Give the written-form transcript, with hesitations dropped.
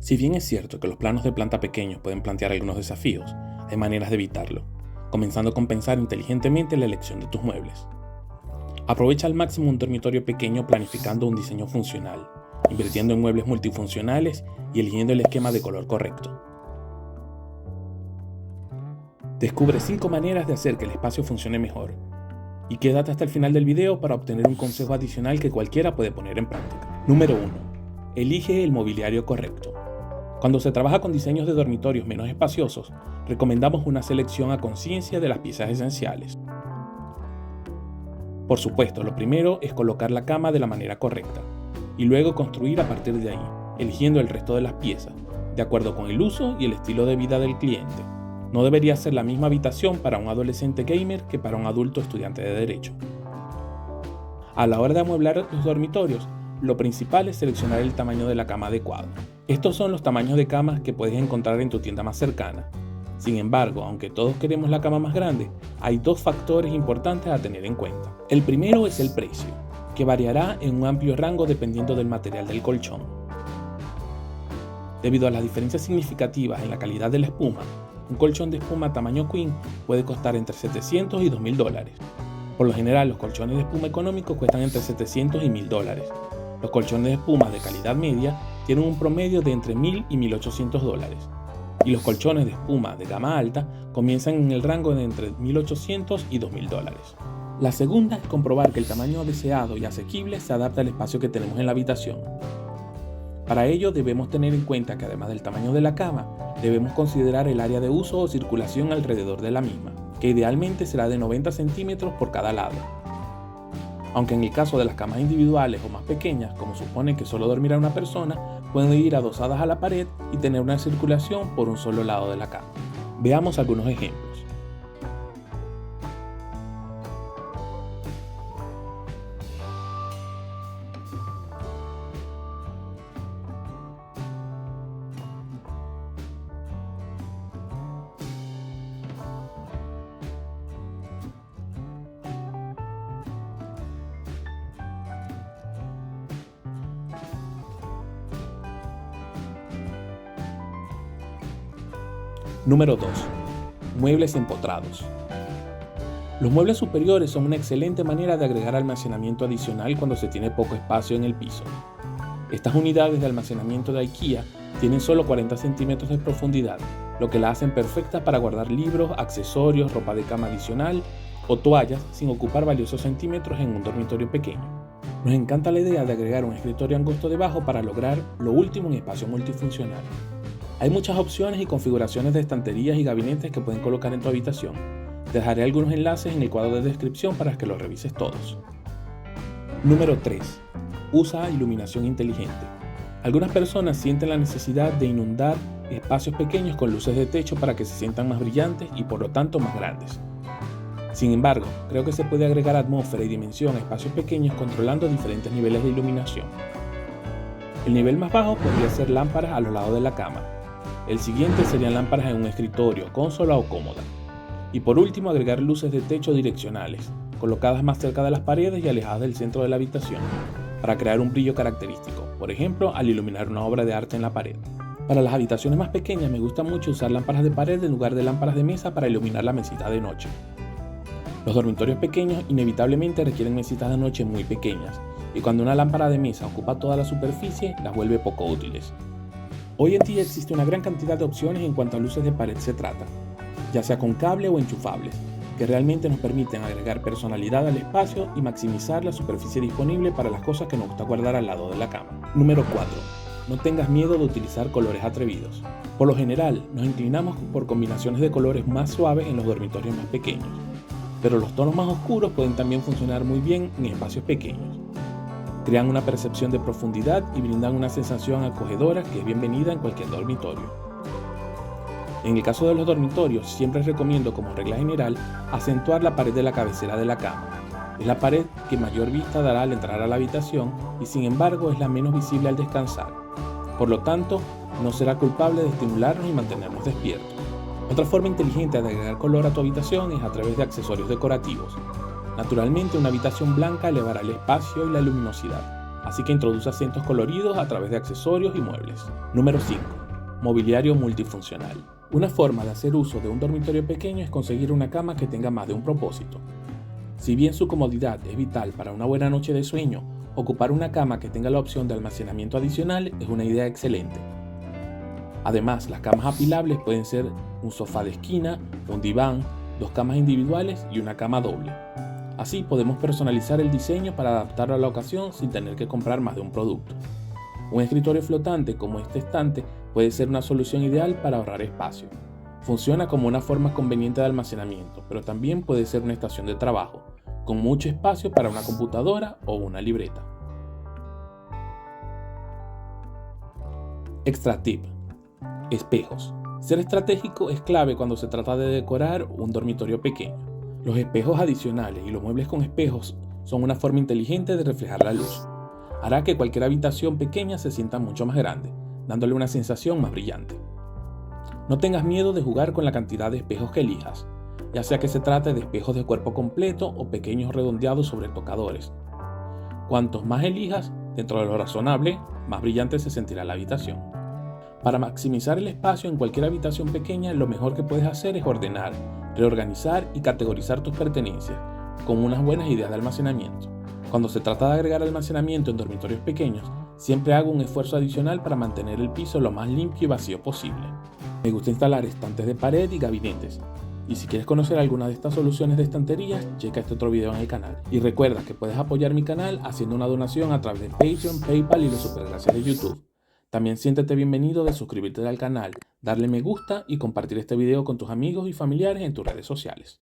Si bien es cierto que los planos de planta pequeños pueden plantear algunos desafíos, hay maneras de evitarlo, comenzando con pensar inteligentemente en la elección de tus muebles. Aprovecha al máximo un dormitorio pequeño planificando un diseño funcional, invirtiendo en muebles multifuncionales y eligiendo el esquema de color correcto. Descubre 5 maneras de hacer que el espacio funcione mejor. Y quédate hasta el final del video para obtener un consejo adicional que cualquiera puede poner en práctica. Número 1. Elige el mobiliario correcto. Cuando se trabaja con diseños de dormitorios menos espaciosos, recomendamos una selección a conciencia de las piezas esenciales. Por supuesto, lo primero es colocar la cama de la manera correcta, y luego construir a partir de ahí, eligiendo el resto de las piezas, de acuerdo con el uso y el estilo de vida del cliente. No debería ser la misma habitación para un adolescente gamer que para un adulto estudiante de Derecho. A la hora de amueblar los dormitorios, lo principal es seleccionar el tamaño de la cama adecuado. Estos son los tamaños de camas que puedes encontrar en tu tienda más cercana. Sin embargo, aunque todos queremos la cama más grande, hay 2 factores importantes a tener en cuenta. El primero es el precio, que variará en un amplio rango dependiendo del material del colchón. Debido a las diferencias significativas en la calidad de la espuma, un colchón de espuma tamaño queen puede costar entre $700 y $2.000. Por lo general, los colchones de espuma económicos cuestan entre $700 y $1.000. Los colchones de espuma de calidad media tienen un promedio de entre $1.000 y $1.800. Y los colchones de espuma de gama alta comienzan en el rango de entre $1.800 y $2.000. La segunda es comprobar que el tamaño deseado y asequible se adapta al espacio que tenemos en la habitación. Para ello debemos tener en cuenta que además del tamaño de la cama, debemos considerar el área de uso o circulación alrededor de la misma, que idealmente será de 90 centímetros por cada lado. Aunque en el caso de las camas individuales o más pequeñas, como supone que solo dormirá una persona, pueden ir adosadas a la pared y tener una circulación por un solo lado de la cama. Veamos algunos ejemplos. Número 2. Muebles empotrados. Los muebles superiores son una excelente manera de agregar almacenamiento adicional cuando se tiene poco espacio en el piso. Estas unidades de almacenamiento de IKEA tienen solo 40 centímetros de profundidad, lo que la hacen perfecta para guardar libros, accesorios, ropa de cama adicional o toallas sin ocupar valiosos centímetros en un dormitorio pequeño. Nos encanta la idea de agregar un escritorio angosto debajo para lograr lo último en espacio multifuncional. Hay muchas opciones y configuraciones de estanterías y gabinetes que pueden colocar en tu habitación. Te dejaré algunos enlaces en el cuadro de descripción para que los revises todos. Número 3. Usa iluminación inteligente. Algunas personas sienten la necesidad de inundar espacios pequeños con luces de techo para que se sientan más brillantes y por lo tanto más grandes. Sin embargo, creo que se puede agregar atmósfera y dimensión a espacios pequeños controlando diferentes niveles de iluminación. El nivel más bajo podría ser lámparas a los lados de la cama. El siguiente serían lámparas en un escritorio, consola o cómoda. Y por último, agregar luces de techo direccionales, colocadas más cerca de las paredes y alejadas del centro de la habitación, para crear un brillo característico, por ejemplo, al iluminar una obra de arte en la pared. Para las habitaciones más pequeñas me gusta mucho usar lámparas de pared en lugar de lámparas de mesa para iluminar la mesita de noche. Los dormitorios pequeños inevitablemente requieren mesitas de noche muy pequeñas, y cuando una lámpara de mesa ocupa toda la superficie, las vuelve poco útiles. Hoy en día existe una gran cantidad de opciones en cuanto a luces de pared se trata, ya sea con cable o enchufables, que realmente nos permiten agregar personalidad al espacio y maximizar la superficie disponible para las cosas que nos gusta guardar al lado de la cama. Número 4. No tengas miedo de utilizar colores atrevidos. Por lo general, nos inclinamos por combinaciones de colores más suaves en los dormitorios más pequeños, pero los tonos más oscuros pueden también funcionar muy bien en espacios pequeños. Crean una percepción de profundidad y brindan una sensación acogedora que es bienvenida en cualquier dormitorio. En el caso de los dormitorios, siempre recomiendo como regla general acentuar la pared de la cabecera de la cama. Es la pared que mayor vista dará al entrar a la habitación y sin embargo es la menos visible al descansar. Por lo tanto, no será culpable de estimularnos y mantenernos despiertos. Otra forma inteligente de agregar color a tu habitación es a través de accesorios decorativos. Naturalmente, una habitación blanca elevará el espacio y la luminosidad. así que introduce asientos coloridos a través de accesorios y muebles. Número 5. Mobiliario multifuncional. Una forma de hacer uso de un dormitorio pequeño es conseguir una cama que tenga más de un propósito. Si bien su comodidad es vital para una buena noche de sueño, ocupar una cama que tenga la opción de almacenamiento adicional es una idea excelente. Además, las camas apilables pueden ser un sofá de esquina, un diván, 2 camas individuales y una cama doble. Así podemos personalizar el diseño para adaptarlo a la ocasión sin tener que comprar más de un producto. Un escritorio flotante como este estante puede ser una solución ideal para ahorrar espacio. Funciona como una forma conveniente de almacenamiento, pero también puede ser una estación de trabajo, con mucho espacio para una computadora o una libreta. Extra tip: espejos. Ser estratégico es clave cuando se trata de decorar un dormitorio pequeño. Los espejos adicionales y los muebles con espejos son una forma inteligente de reflejar la luz. Hará que cualquier habitación pequeña se sienta mucho más grande, dándole una sensación más brillante. No tengas miedo de jugar con la cantidad de espejos que elijas, ya sea que se trate de espejos de cuerpo completo o pequeños redondeados sobre tocadores. Cuantos más elijas, dentro de lo razonable, más brillante se sentirá la habitación. Para maximizar el espacio en cualquier habitación pequeña, lo mejor que puedes hacer es ordenar, reorganizar y categorizar tus pertenencias, con unas buenas ideas de almacenamiento. Cuando se trata de agregar almacenamiento en dormitorios pequeños, siempre hago un esfuerzo adicional para mantener el piso lo más limpio y vacío posible. Me gusta instalar estantes de pared y gabinetes. Y si quieres conocer alguna de estas soluciones de estanterías, checa este otro video en el canal. Y recuerda que puedes apoyar mi canal haciendo una donación a través de Patreon, PayPal y los supergracias de YouTube. También siéntete bienvenido de suscribirte al canal, darle me gusta y compartir este video con tus amigos y familiares en tus redes sociales.